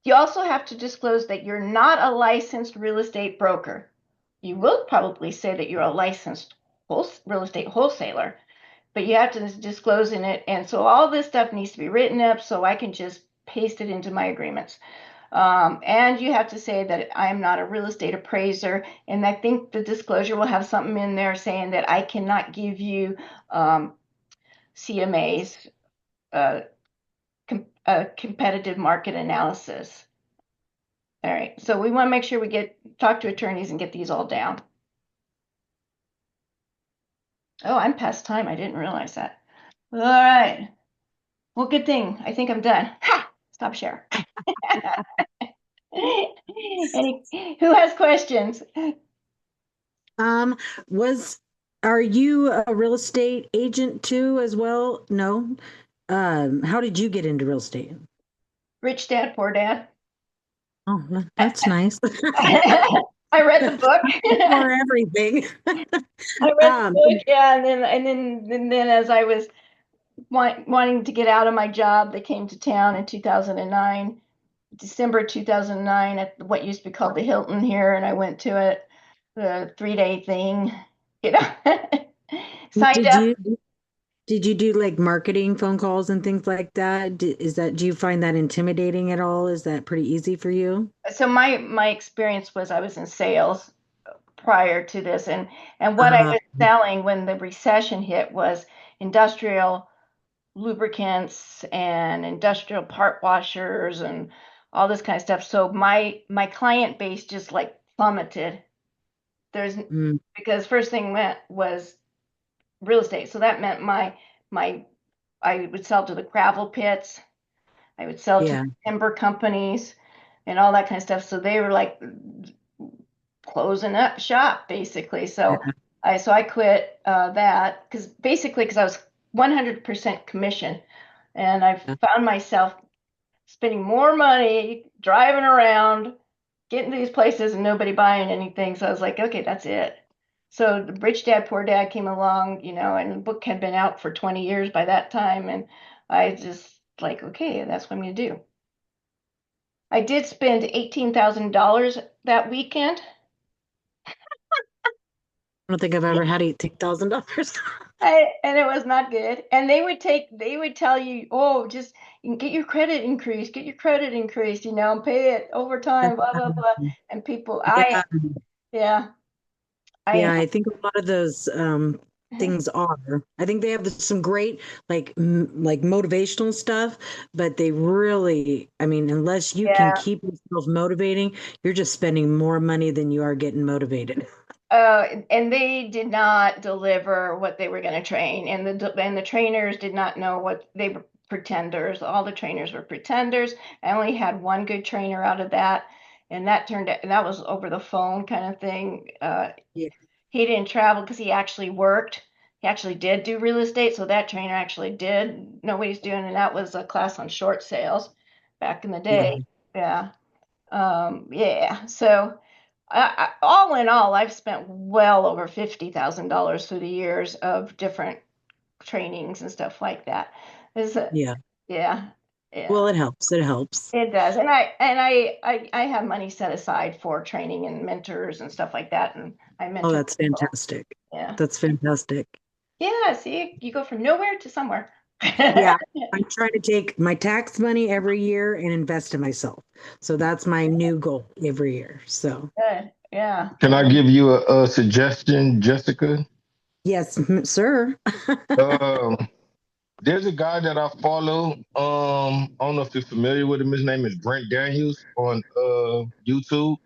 You also have to disclose that you're not a licensed real estate broker. You will probably say that you're a licensed real estate wholesaler, but you have to disclose in it. And so all this stuff needs to be written up so I can just paste it into my agreements. And you have to say that I'm not a real estate appraiser. And I think the disclosure will have something in there saying that I cannot give you CMAs, uh, competitive market analysis. All right, so we want to make sure we talk to attorneys and get these all down. Oh, I'm past time. I didn't realize that. All right. Well, good thing. I think I'm done. Ha! Stop share. Who has questions?
Um, was are you a real estate agent too as well? No. How did you get into real estate?
Rich Dad, Poor Dad.
Oh, that's nice.
I read the book.
For everything.
I read the book, yeah, and then as I was wanting to get out of my job, they came to town in 2009, December 2009, at what used to be called the Hilton here, and I went to it, the 3-day thing, you know, signed
Did
up.
you did you do like marketing phone calls and things like that? Do you find that intimidating at all? Is that pretty easy for you?
So my experience was I was in sales prior to this, and what I
Uh,
was selling when the recession hit was industrial lubricants and industrial part washers and all this kind of stuff. So my client base just like plummeted. There's
mm,
Because first thing went was real estate. So that meant my I would sell to the gravel pits, I would sell to
yeah.
timber companies and all that kind of stuff. So they were like closing up shop basically. So I quit that because I was 100% commission, and I
Yeah.
found myself spending more money driving around, getting to these places and nobody buying anything. So I was like, okay, that's it. So the Rich Dad Poor Dad came along, and the book had been out for 20 years by that time, and I just like, okay, that's what I'm gonna do. I did spend $18,000 that weekend.
I don't think I've ever had $18,000.
And it was not good. And they would tell you, oh, just get your credit increased, and pay it over time, blah, blah, blah. And
Yeah.
yeah,
Yeah,
I,
I think a lot of those things are. I think they have some great like motivational stuff, but they really, I mean, unless you can
yeah.
keep yourself motivating, you're just spending more money than you are getting motivated.
And they did not deliver what they were going to train, and the trainers did not know what they were pretenders. All the trainers were pretenders. I only had one good trainer out of that, and that was over the phone kind of thing.
Yeah.
He didn't travel because he actually worked. He actually did do real estate, so that trainer actually did know what he's doing, and that was a class on short sales back in the day. Yeah. Yeah. So, all in all, I've spent well over $50,000 through the years of different trainings and stuff like that.
Yeah.
Yeah, yeah,
Well, it helps. It helps.
it does. And I have money set aside for training and mentors and stuff like that. And I
Oh,
mentor
that's
people.
fantastic.
Yeah.
That's fantastic.
Yeah. See, you go from nowhere to somewhere.
Yeah. I'm trying to take my tax money every year and invest in myself. So that's my new goal every year. So,
Good. Yeah.
Can I give you a suggestion, Jessica?
yes, sir.
Um, there's a guy that I follow. I don't know if you're familiar with him. His name is Brent Daniels on YouTube,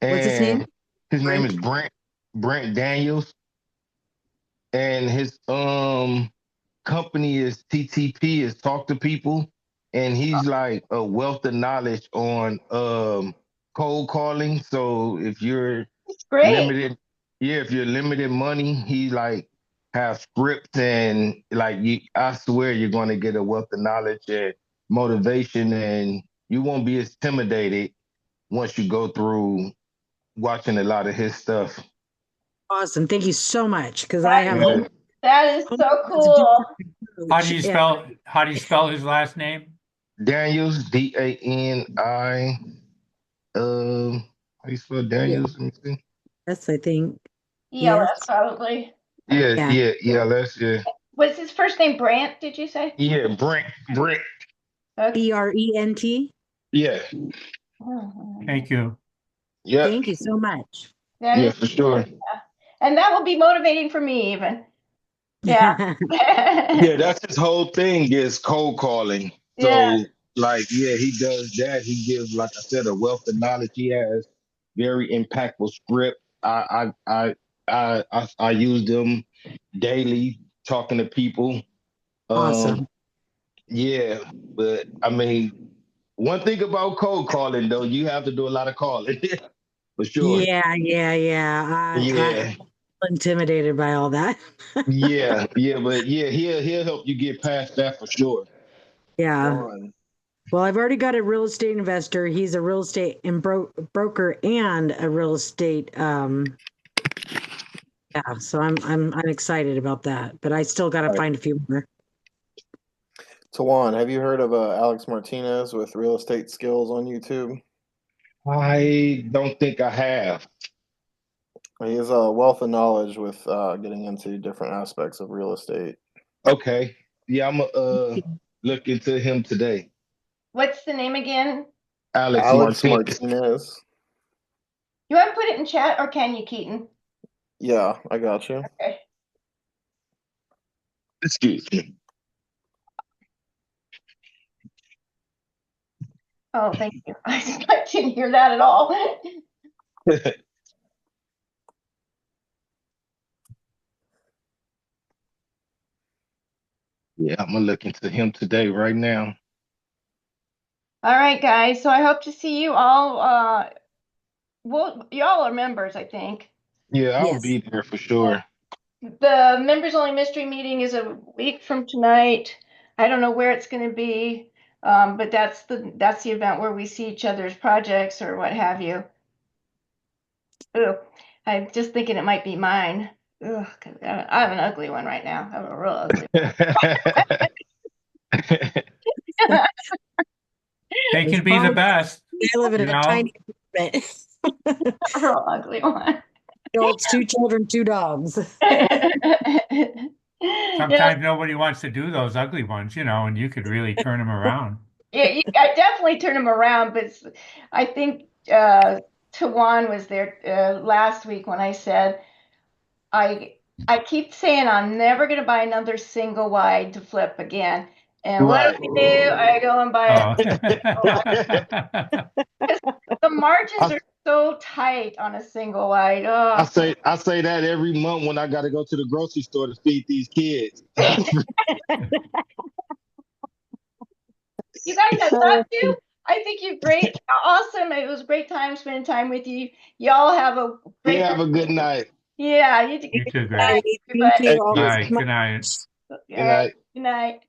What's his name?
and his name is
Brent?
Brent Daniels, and his company is TTP, is Talk to People, and he's like a wealth of knowledge on cold calling. So if you're
It's great.
limited, yeah, if you're limited money, he like have scripts, and like I swear you're going to get a wealth of knowledge and motivation, and you won't be intimidated once you go through watching a lot of his stuff.
Awesome. Thank you so much. Because I
That,
have
Yeah.
that is
home
so
loans to do
cool.
and
How do you spell his last name?
Daniels, Dani. How you spell
yeah,
Daniels? Let me see.
yes, I think.
ELS
Yes.
probably.
Yeah,
Yeah.
yeah, yeah, that's yeah.
Was his first name Brant, did you say?
Yeah, Brent.
Okay.
Brent.
Yeah,
Thank you.
yeah,
Thank you so much.
That
yeah,
is,
for sure.
and that will be motivating for me even. Yeah.
Yeah, that's his whole thing is cold calling.
Yeah.
So, like, yeah, he does that. He gives, like I said, a wealth of knowledge. He has very impactful script. I use them daily talking to people. Um,
Awesome.
yeah, but I mean, one thing about cold calling though, you have to do a lot of calling for sure.
Yeah.
Yeah,
I'm intimidated by all that.
yeah, but yeah, he'll help you get past that for sure.
Yeah.
Juan,
Well, I've already got a real estate investor. He's a real estate and broker and a real estate. Yeah. So I'm excited about that, but I still got to
right.
find a few more.
Tawan, have you heard of Alex Martinez with Real Estate Skills on YouTube?
I don't think I have.
He has a wealth of knowledge with getting into different aspects of real estate.
Okay, yeah, I'm gonna look into him today.
What's the name again?
Alex
Alex
Martinez.
Martinez.
You want to put it in chat or can you, Keaton?
Yeah, I got you.
Okay.
Excuse me.
Oh, thank you. I didn't hear that at all.
Yeah, I'm gonna look into him today, right now.
All right, guys. So I hope to see you all. Well, y'all are members, I think.
Yeah, I'll
Yes.
be there for sure.
The members only mystery meeting is a week from tonight. I don't know where it's going to be, but that's the event where we see each other's projects or what have you. Ooh, I'm just thinking it might be mine. Ugh, 'cause I have an ugly one right now. I have a real ugly one.
They
There's
can be the
probably
best,
I live in
you
a
know?
tiny apartment.
A real ugly one.
Adults, 2 children, 2 dogs.
Yeah,
Sometimes nobody wants to do those ugly ones, and you could really turn them around.
yeah, I definitely turn them around, but I think Tawan was there last week when I said I I keep saying I'm never going to buy another single wide to flip again. And what
Right.
do I do? I go and buy a
Oh.
single wide. The margins
I,
are so tight on a single wide.
I
Oh,
say I say that every month when I got to go to the grocery store to feed these kids.
You guys, I love you. I think you're great. Awesome. It was a great time spending time with you. Y'all have a
You
great
have a good night.
Yeah, you
You too,
good
Greg.
night,
Thank
everybody.
you
Thank
all
All
you.
so
right, good night.
much.
All
Good
right,
night.
good night.